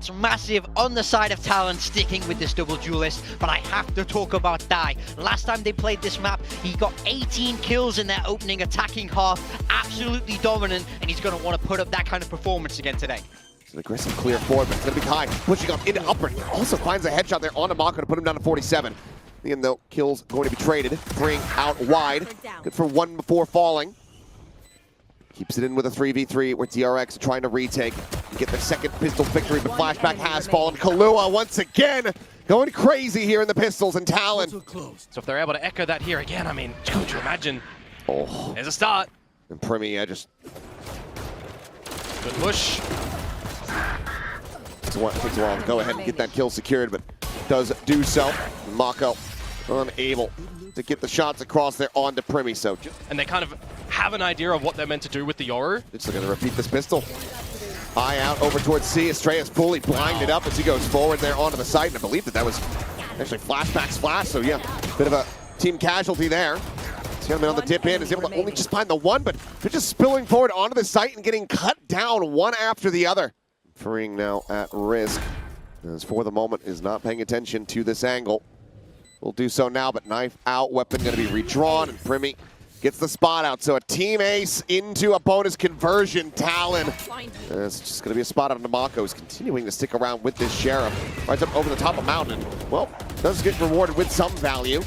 That's massive on the side of Talon, sticking with this double duelist. But I have to talk about Dai. Last time they played this map, he got 18 kills in their opening attacking half. Absolutely dominant, and he's going to want to put up that kind of performance again today. It's an aggressive clear forward, but it's going to be Kai pushing up into upper. Also finds a headshot there on Mako to put him down to 47. Again, though, kills going to be traded. Bring out wide. Good for one before falling. Keeps it in with a 3v3 where DRX trying to retake and get their second pistol victory, but Flashback has fallen. kahlua once again going crazy here in the pistols, and Talon. So if they're able to echo that here again, I mean, could you imagine? Oh, there's a start. And Primi, just good push. Takes a while to go ahead and get that kill secured, but does do so. Mako unable to get the shots across there onto Primi, so. And they kind of have an idea of what they're meant to do with the Yoru. It's going to repeat this pistol. Eye out over towards C. Estrella fully blinded up as he goes forward there onto the site, and I believe that was actually Flashback's flash, so yeah, bit of a team casualty there. Gentleman on the dip in is able to only just find the one, but they're just spilling forward onto the site and getting cut down one after the other. Freeing now at risk, as for the moment is not paying attention to this angle. Will do so now, but knife out, weapon going to be redrawn, and Primi gets the spot out. So a team ace into a bonus conversion. Talon. It's just going to be a spot out on Mako, who's continuing to stick around with this Sheriff. Rides up over the top of Mountain. Well, does get rewarded with some value.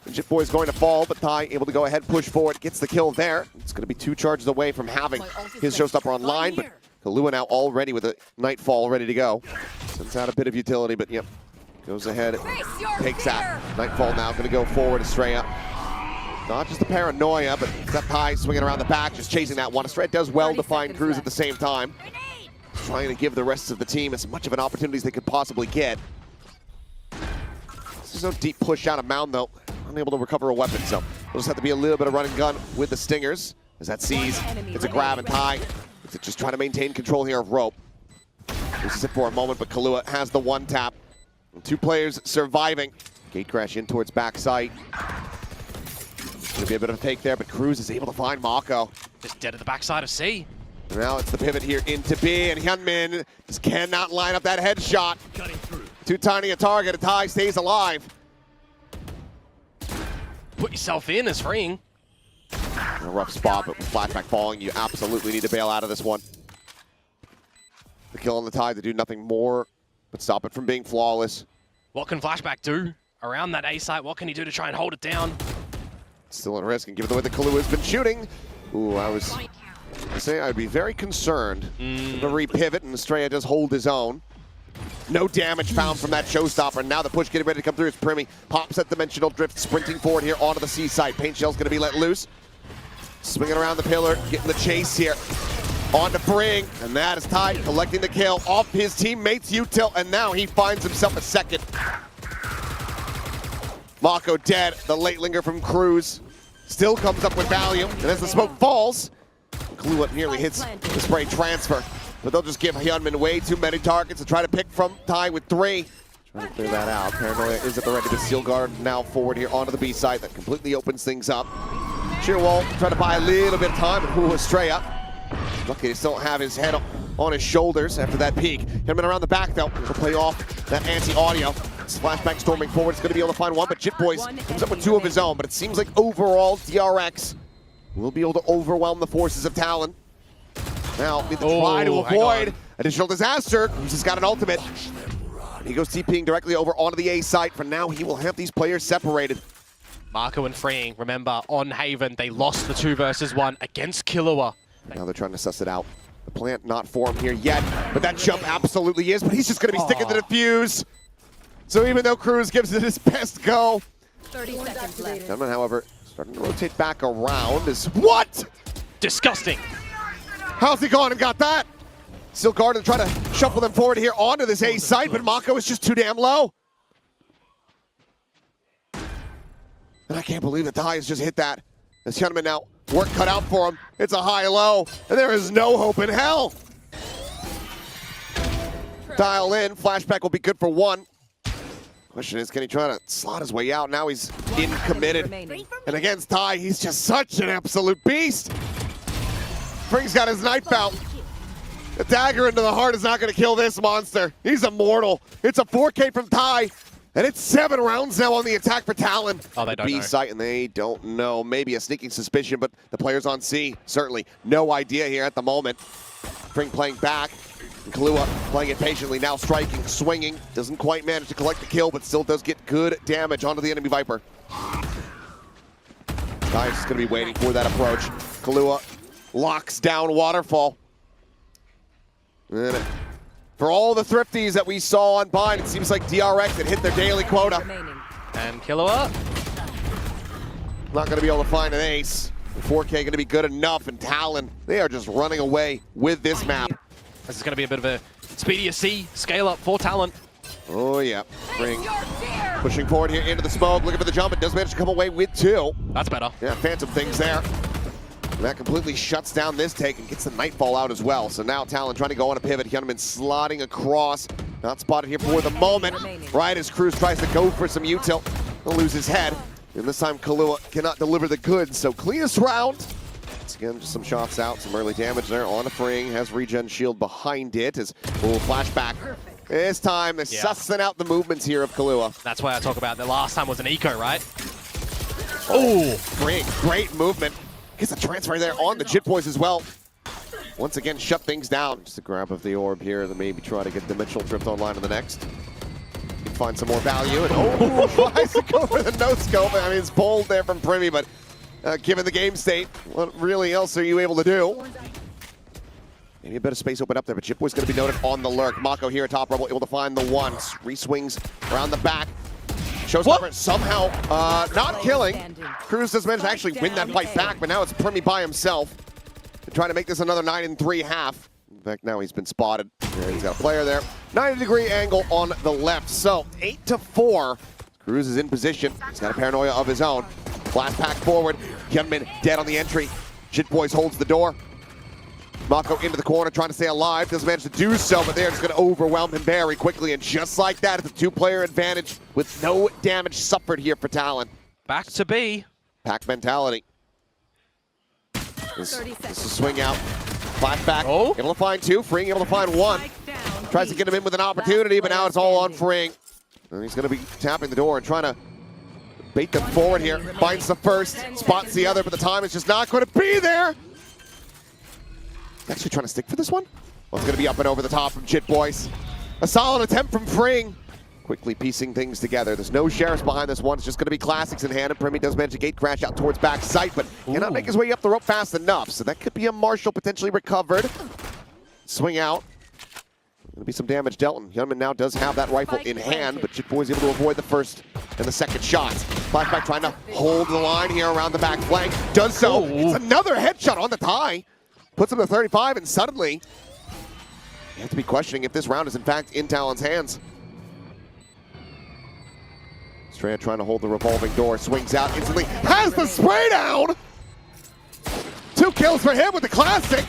The Jit Boy is going to fall, but Thai able to go ahead, push forward, gets the kill there. It's going to be 2 charges away from having his showstopper online, but kahlua now already with a Nightfall ready to go. Sends out a bit of utility, but yep, goes ahead, takes that. Nightfall now going to go forward, Estrella. Not just the paranoia, but Step High swinging around the back, just chasing that one. Estrella does well to find Cruz at the same time. Trying to give the rest of the team as much of an opportunity as they could possibly get. There's no deep push out of Mound, though. Unable to recover a weapon, so we'll just have to be a little bit of run and gun with the Stingers. As that sees, it's a grab and tie. It's just trying to maintain control here of Rope. Loses it for a moment, but kahlua has the one tap. And 2 players surviving. Gate crash in towards backside. Gonna be a bit of a fake there, but Cruz is able to find Mako. Just dead at the backside of C. Now it's the pivot here into B, and Hyunmin just cannot line up that headshot. Too tiny a target, a tie stays alive. Put yourself in as freeing. A rough spot, but with Flashback falling, you absolutely need to bail out of this one. The kill on the tie to do nothing more but stop it from being flawless. What can Flashback do around that A site? What can he do to try and hold it down? Still at risk, and given the way that kahlua has been shooting, ooh, I say I'd be very concerned. The re-pivot, and Estrella does hold his own. No damage found from that showstopper. Now the push getting ready to come through as Primi pops that dimensional drift, sprinting forward here onto the C side. Paint Shell's going to be let loose. Swinging around the pillar, getting the chase here. On to Bring, and that is Ty collecting the kill off his teammate's util, and now he finds himself a second. Mako dead, the late linger from Cruz still comes up with value, and as the smoke falls, kahlua nearly hits the spray transfer. But they'll just give Hyunmin way too many targets to try to pick from Ty with 3. Trying to clear that out. Paranoia is at the ready to seal guard now forward here onto the B side. That completely opens things up. Shearwall trying to buy a little bit of time, but Estrella lucky to still have his head on his shoulders after that peak. Hyunmin around the back though, to play off that anti-audio. Flashback storming forward, it's going to be able to find one, but Jit Boys comes up with 2 of his own, but it seems like overall DRX will be able to overwhelm the forces of Talon. Now, need to try to avoid additional disaster. He's just got an ultimate. He goes TPing directly over onto the A site. For now, he will have these players separated. Mako and Freeing, remember, on Haven, they lost the 2 versus 1 against kahlua. Now they're trying to suss it out. The plant not formed here yet, but that jump absolutely is, but he's just going to be sticking to the fuse. So even though Cruz gives it his best go. 30 seconds left. Gentleman, however, starting to rotate back around is what? Disgusting. How's he gone and got that? Still guarded, trying to shuffle them forward here onto this A site, but Mako is just too damn low. And I can't believe that Ty has just hit that. This gentleman now, work cut out for him. It's a high-low, and there is no hope in hell. Dial in, flashback will be good for 1. Question is, can he try to slot his way out? Now he's in committed. And against Ty, he's just such an absolute beast. Spring's got his knife out. The dagger into the heart is not going to kill this monster. He's immortal. It's a 4K from Ty, and it's 7 rounds now on the attack for Talon. Oh, they don't B know. site, and they don't know. Maybe a sneaking suspicion, but the players on C, certainly no idea here at the moment. Fring playing back. And Kahlua playing it patiently, now striking, swinging. Doesn't quite manage to collect the kill, but still does get good damage onto the enemy Viper. Ty's just going to be waiting for that approach. Kahlua locks down Waterfall. And for all the thrifties that we saw on Bind, it seems like DRX had hit their daily quota. And Killua. Not going to be able to find an ace. 4K going to be good enough, and Talon, they are just running away with this map. This is going to be a bit of a speedier C scale up for Talon. Oh yeah, Fring pushing forward here into the smoke, looking for the jump. It does manage to come away with 2. That's better. Yeah, phantom things there. And that completely shuts down this take and gets the Nightfall out as well. So now Talon trying to go on a pivot. Hyunmin slotting across. Not spotted here for the moment. Right as Cruz tries to go for some util. He'll lose his head. And this time Kahlua cannot deliver the goods. So cleanest round. Once again, just some shots out. Some early damage there on a Fring. Has regen shield behind it. As a little flashback. This time they're sussing out the movements here of Kahlua. That's why I talk about the last time was an eco, right? Oh, Fring, great movement. Gets a transfer there on the Jit Boys as well. Once again, shut things down. Just a grab of the orb here, then maybe try to get Dimensional Drift online in the next. Find some more value, and tries to go for the no-scope. I mean, it's bold there from Primi, but given the game state, what really else are you able to do? Maybe a bit of space open up there, but Jit Boy's going to be noted on the lurk. Mako here at top level, able to find the one. Re-swings around the back. Showstopper somehow not killing. Cruz does manage to actually win that fight back, but now it's Primi by himself. They're trying to make this another 9-3 half. In fact, now he's been spotted. There, he's got a player there. 90-degree angle on the left. So 8-4. Cruz is in position. He's got a paranoia of his own. Blast pack forward. Hyunmin dead on the entry. Jit Boys holds the door. Mako into the corner, trying to stay alive. Doesn't manage to do so, but they're just going to overwhelm him very quickly. And just like that, it's a 2-player advantage with no damage suffered here for Talon. Back to B. Pack mentality. This is a swing out. Flashback. Oh. Able to find 2. Fring able to find 1. Tries to get him in with an opportunity, but now it's all on Fring. And he's going to be tapping the door and trying to bait them forward here. Finds the first, spots the other, but the time is just not going to be there. Actually trying to stick for this one? Well, it's going to be up and over the top from Jit Boys. A solid attempt from Fring. Quickly piecing things together. There's no sheriffs behind this one. It's just going to be classics in hand. And Primi does manage to gate crash out towards back sight, but cannot make his way up the rope fast enough. So that could be a Marshall potentially recovered. Swing out. Going to be some damage dealt. And Hyunmin now does have that rifle in hand, but Jit Boy's able to avoid the first and the second shots. Flashback trying to hold the line here around the back flank. Does so. It's another headshot on the tie. Puts him to 35, and suddenly you have to be questioning if this round is in fact in Talon's hands. Strand trying to hold the revolving door, swings out instantly, has the spray down! 2 kills for him with the classic.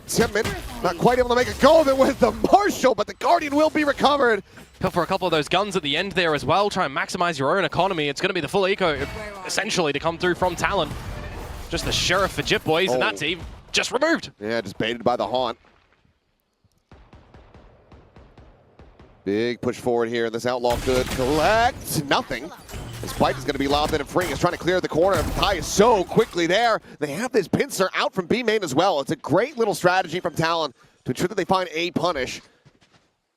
Hyunmin not quite able to make a go of it with the Marshall, but the Guardian will be recovered. Go for a couple of those guns at the end there as well. Try and maximize your own economy. It's going to be the full eco, essentially, to come through from Talon. Just the sheriff for Jit Boys, and that team just removed. Yeah, just baited by the haunt. Big push forward here. This outlaw could collect nothing. This bite is going to be lobbed in, and Fring is trying to clear the corner. Ty is so quickly there. They have this pincer out from B main as well. It's a great little strategy from Talon to ensure that they find a punish.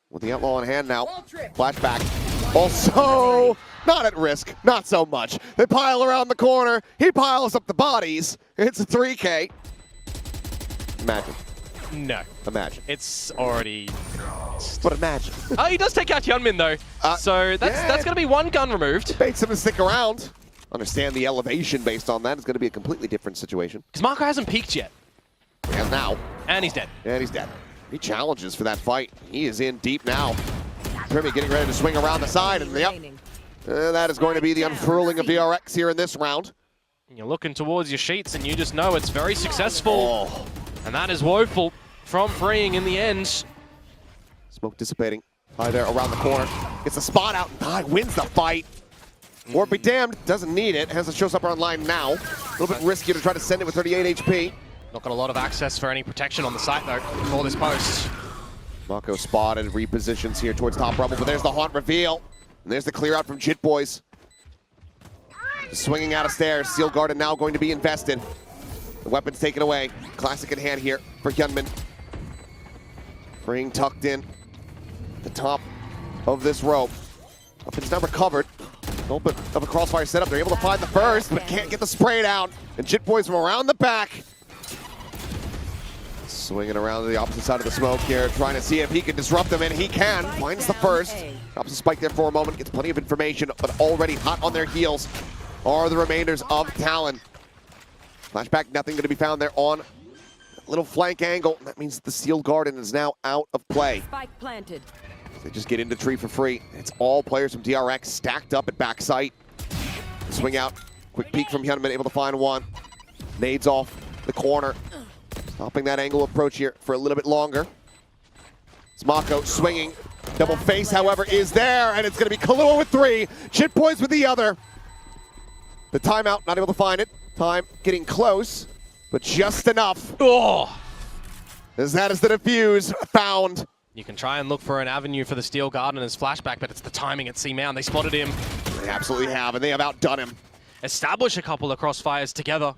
With the outlaw in hand now. Flashback. Also, not at risk. Not so much. They pile around the corner. He piles up the bodies. It's a 3K. Imagine. No. Imagine. It's already... But imagine. Oh, he does take out Hyunmin though. So that's going to be 1 gun removed. Baits him to stick around. Understand the elevation based on that is going to be a completely different situation. Because Marco hasn't peaked yet. And now. And he's dead. And he's dead. He challenges for that fight. He is in deep now. Primi getting ready to swing around the side. And that is going to be the unfurling of DRX here in this round. And you're looking towards your sheets and you just know it's very successful. And that is woeful from Freeing in the end. Smoke dissipating. Ty there around the corner. Gets the spot out. Ty wins the fight. Or be damned. Doesn't need it. Has the showstopper online now. A little bit risky to try to send it with 38 HP. Not got a lot of access for any protection on the site, though, for this post. Mako spotted, repositions here towards top rubble, but there's the haunt reveal. And there's the clear out from Jit Boys. Swinging out of stairs, Seal Garden now going to be invested. The weapon's taken away. Classic in hand here for Hyunmin. Ring tucked in the top of this rope. Weapon's now recovered. A little bit of a crossfire setup. They're able to find the first, but can't get the spray down. And Jit Boys from around the back. Swinging around to the opposite side of the smoke here, trying to see if he can disrupt them, and he can. Finds the first. Drops a spike there for a moment, gets plenty of information, but already hot on their heels are the remainders of TLN. Flashback, nothing going to be found there on a little flank angle. That means the Seal Garden is now out of play. Spike planted. They just get into tree for free. It's all players from DRX stacked up at backside. Swing out, quick peek from Hyunmin, able to find one. Nades off the corner. Stopping that angle approach here for a little bit longer. It's Mako swinging. Double face, however, is there, and it's going to be Kahlua with 3. Jit Boys with the other. The timeout, not able to find it. Time getting close, but just enough. Oh! As that is the defuse found. You can try and look for an avenue for the Steel Garden as flashback, but it's the timing at C-Mount. They spotted him. They absolutely have, and they have outdone him. Establish a couple of crossfires together.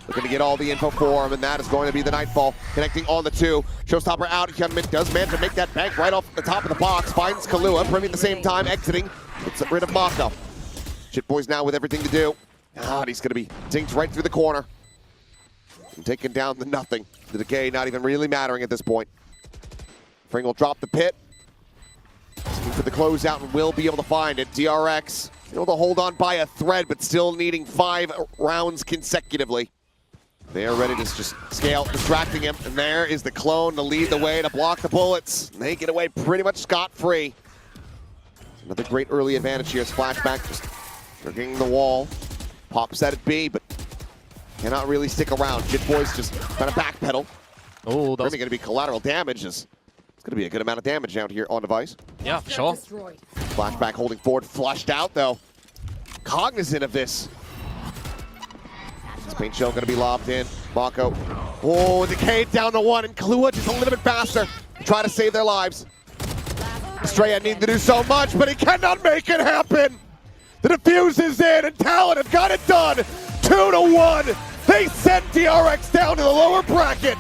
Looking to get all the info for him, and that is going to be the Nightfall. Connecting on the 2. Showstopper out. Hyunmin does manage to make that bank right off the top of the box. Finds Kahlua. Primmy at the same time, exiting. Gets rid of Mako. Jit Boys now with everything to do. And he's going to be dinked right through the corner. And taking down the nothing. The decay not even really mattering at this point. Fring will drop the pit. Looking for the closeout and will be able to find it. DRX able to hold on by a thread, but still needing 5 rounds consecutively. They are ready to just scale, distracting him. And there is the clone to lead the way, to block the bullets. And they get away pretty much scot-free. Another great early advantage here as Flashback just triggering the wall. Pops at it B, but cannot really stick around. Jit Boys just trying to backpedal. Oh, that's going to be collateral damage. It's going to be a good amount of damage out here on device. Yeah, for sure. Flashback holding forward, flushed out though. Cognizant of this. Paint shell going to be lobbed in. Mako. Oh, decayed down to 1, and Kahlua just a little bit faster to try to save their lives. Estrella needing to do so much, but he cannot make it happen. The defuse is in, and TLN have got it done. 2-1. They sent DRX down to the lower bracket.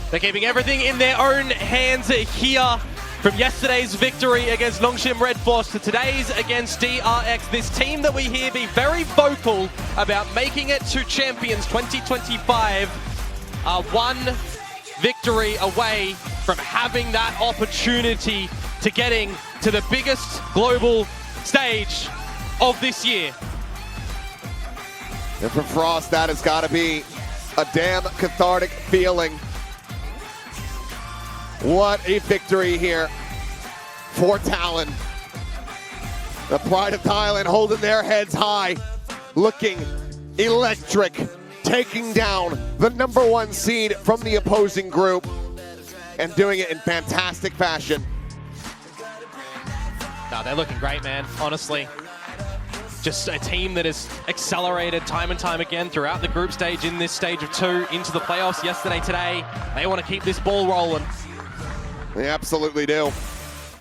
They're keeping everything in their own hands here. From yesterday's victory against Nongshim Red Force to today's against DRX, this team that we hear be very vocal about making it to Champions 2025 are one victory away from having that opportunity to getting to the biggest global stage of this year. And for Frost, that has got to be a damn cathartic feeling. What a victory here for TLN. The pride of Thailand holding their heads high, looking electric, taking down the #1 seed from the opposing group, and doing it in fantastic fashion. No, they're looking great, man, honestly. Just a team that has accelerated time and time again throughout the group stage in this stage of 2 into the playoffs yesterday, today. They want to keep this ball rolling. They absolutely do.